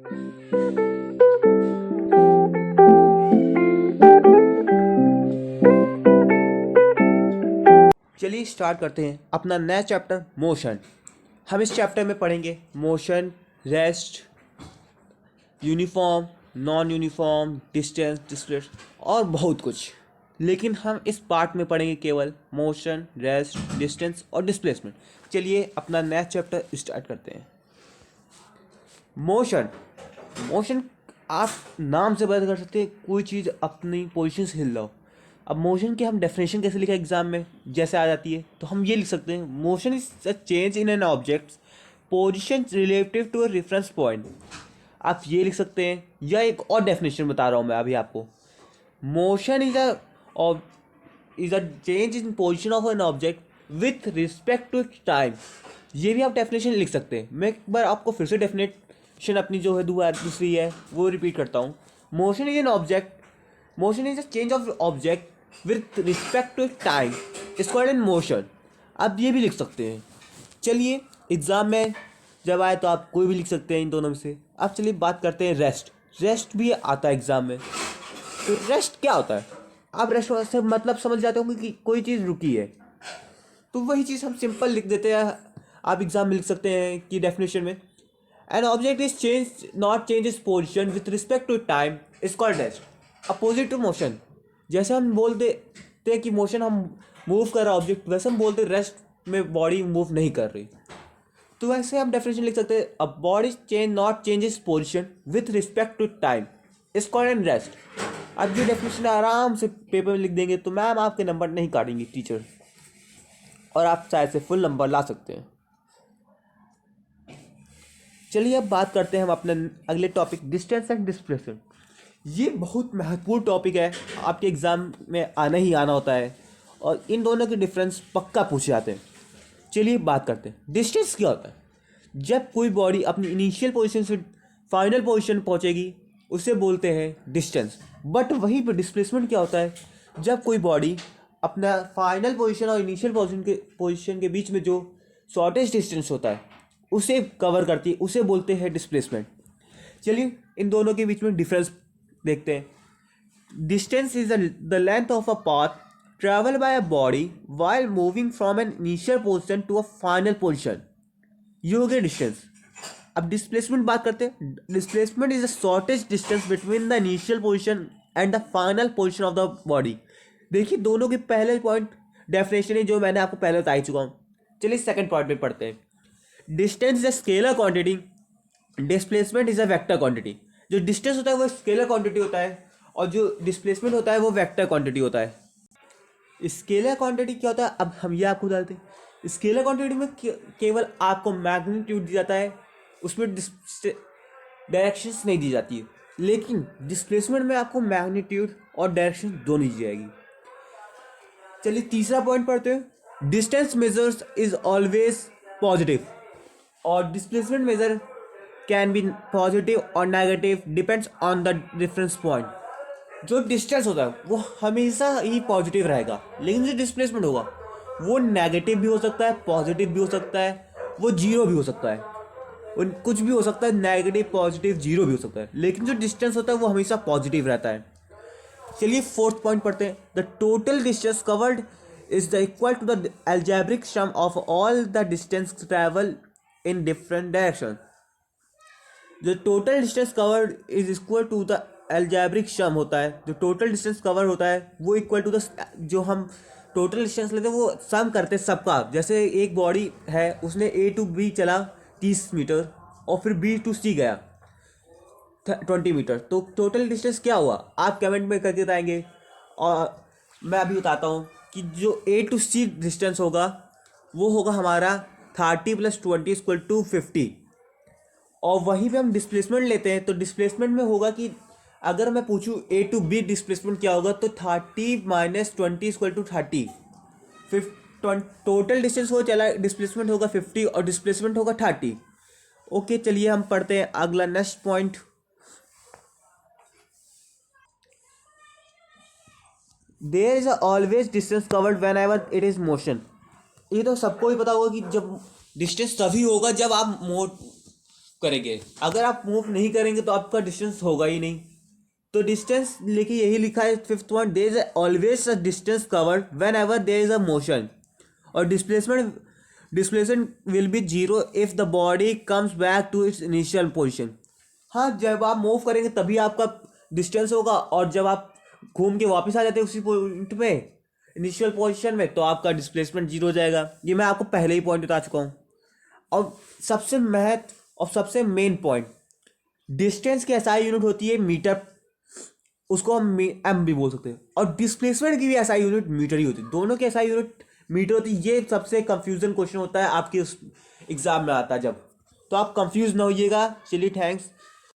चलिए स्टार्ट करते हैं अपना नया चैप्टर मोशन। हम इस चैप्टर में पढ़ेंगे motion, rest, uniform, non uniform, distance, displacement और बहुत कुछ। लेकिन हम इस पार्ट में पढ़ेंगे केवल मोशन, रेस्ट, डिस्टेंस और डिस्प्लेसमेंट। चलिए अपना नया चैप्टर स्टार्ट करते हैं। मोशन मोशन आप नाम से पता कर सकते हैं कोई चीज़ अपनी पोजीशन से हिल रहा हो। अब मोशन के हम डेफिनेशन कैसे लिखा एग्जाम में जैसे आ जाती है, तो हम ये लिख सकते हैं motion is a change in an object position relative to a reference point. आप ये लिख सकते हैं, या एक और डेफिनेशन बता रहा हूँ मैं अभी आपको। Motion is a change in position of an object with respect to time. ये भी आप डेफिनेशन लिख सकते हैं। मैं एक बार आपको फिर से डेफिनेशन अपनी जो है दूसरी है वो रिपीट करता हूँ। Motion is a change of object with respect to time is called in motion. आप ये भी लिख सकते हैं। चलिए एग्ज़ाम में जब आए तो आप कोई भी लिख सकते हैं इन दोनों में से। अब चलिए बात करते हैं रेस्ट भी आता है एग्ज़ाम में। तो रेस्ट क्या होता है? आप रेस्ट से मतलब समझ जाते होंगे कि कोई चीज़ रुकी है, तो वही चीज़ हम सिंपल लिख देते हैं। आप एग्ज़ाम में लिख सकते हैं कि डेफिनेशन में an object is change not change is position with respect to time is called rest. Opposite to motion. जैसे हम बोल देते हैं कि मोशन हम मूव कर रहा ऑब्जेक्ट, वैसे हम बोलते रेस्ट में बॉडी मूव नहीं कर रही। तो वैसे हम डेफिनेशन लिख सकते हैं a body change not changes position with respect to time is called an rest. अब ये डेफिनेशन आराम से पेपर में लिख देंगे तो मैम आपके नंबर नहीं काटेंगी टीचर, और आप शायद से फुल नंबर ला सकते हैं। चलिए अब बात करते हैं हम अपने अगले टॉपिक डिस्टेंस एंड डिस्प्लेसमेंट। ये बहुत महत्वपूर्ण टॉपिक है, आपके एग्ज़ाम में आना ही आना होता है, और इन दोनों के डिफरेंस पक्का पूछे जाते हैं। चलिए बात करते हैं डिस्टेंस क्या होता है। जब कोई बॉडी अपनी इनिशियल पोजीशन से फाइनल पोजीशन पहुंचेगी उसे बोलते हैं डिस्टेंस। बट वहीं पर डिस्प्लेसमेंट क्या होता है, जब कोई बॉडी अपना फाइनल पोजीशन और इनिशियल पोजीशन के बीच में जो शॉर्टेस्ट डिस्टेंस होता है उसे कवर करती है, उसे बोलते हैं डिस्प्लेसमेंट। चलिए इन दोनों के बीच में डिफरेंस देखते हैं। Distance is the length of a path travel by a body while moving from an initial position to a final position। ये हो गया डिस्टेंस। अब डिस्प्लेसमेंट बात करते हैं। Displacement is the shortest distance between the initial position and the final position of the body. देखिए दोनों के पहले पॉइंट डेफिनेशन है जो मैंने आपको पहले बता ही चुका हूँ। चलिए सेकंड पॉइंट में पढ़ते हैं। Distance is a scalar quantity, displacement is a vector quantity. जो डिस्टेंस होता है वो स्केलर क्वांटिटी होता है, और जो डिस्प्लेसमेंट होता है वो वेक्टर क्वांटिटी होता है। स्केलर क्वांटिटी क्या होता है, अब हम ये आपको डालते हैं। स्केलर क्वांटिटी में केवल आपको मैग्नीट्यूड दिया जाता है, उसमें डायरेक्शंस नहीं दी जाती है। लेकिन डिस्प्लेसमेंट में आपको मैग्नीट्यूड और डायरेक्शन दोनों दी जाएगी। चलिए तीसरा पॉइंट पढ़ते हैं। Distance measures is always positive, और displacement measure can be positive और negative depends on the reference point. जो डिस्टेंस होता है वो हमेशा ही पॉजिटिव रहेगा, लेकिन जो डिस्प्लेसमेंट होगा वो नेगेटिव भी हो सकता है, पॉजिटिव भी हो सकता है, वो जीरो भी हो सकता है, कुछ भी हो सकता है, नेगेटिव पॉजिटिव जीरो भी हो सकता है, लेकिन जो डिस्टेंस होता है वो हमेशा पॉजिटिव रहता है। चलिए फोर्थ पॉइंट पढ़ते हैं। The total distance covered is the equal to the algebraic sum of all the distance travel in different direction. जो total distance covered is equal to the algebraic sum होता है। जो total distance cover होता है वो equal to the, जो हम total distance लेते हैं वो सम करते हैं सबका। जैसे एक बॉडी है, उसने ए टू बी चला 30 मीटर और फिर बी टू सी गया 20 मीटर, तो टोटल डिस्टेंस क्या हुआ आप कमेंट में करके बताएंगे। और मैं अभी बताता हूँ कि जो ए टू सी डिस्टेंस होगा वो होगा हमारा 30 + 20 = 50। और वहीं पे हम डिस्प्लेसमेंट लेते हैं, तो डिस्प्लेसमेंट में होगा कि अगर मैं पूछूं ए टू बी डिस्प्लेसमेंट क्या होगा, तो 30 - 20 = 30। फिर टोटल डिस्टेंस हो चला, डिस्प्लेसमेंट होगा 50 और डिस्प्लेसमेंट होगा 30। ओके चलिए हम पढ़ते हैं अगला next point. There is always distance covered whenever it is motion. ये तो सबको ही पता होगा कि जब डिस्टेंस तभी होगा जब आप करेंगे। अगर आप मूव नहीं करेंगे तो आपका डिस्टेंस होगा ही नहीं। तो डिस्टेंस लेके यही लिखा है fifth point, there is always a distance covered whenever there is a motion, और displacement will be zero if the body comes back to its initial position. हाँ, जब आप मूव करेंगे तभी आपका डिस्टेंस होगा, और जब आप घूम के वापस आ जाते हैं उसी पॉइंट पे इनिशियल पोजीशन में, तो आपका डिस्प्लेसमेंट जीरो हो जाएगा। ये मैं आपको पहले ही पॉइंट बता चुका हूँ। और सबसे महत्व और सबसे मेन पॉइंट, डिस्टेंस की एसआई यूनिट होती है मीटर, उसको हम एम भी बोल सकते हैं, और डिस्प्लेसमेंट की भी एसआई यूनिट मीटर ही होती है। दोनों की एसआई यूनिट मीटर होती है। ये सबसे कंफ्यूजन क्वेश्चन होता है आपके उस एग्जाम में आता है जब, तो आप कंफ्यूज ना होइएगा। चलिए, थैंक्स।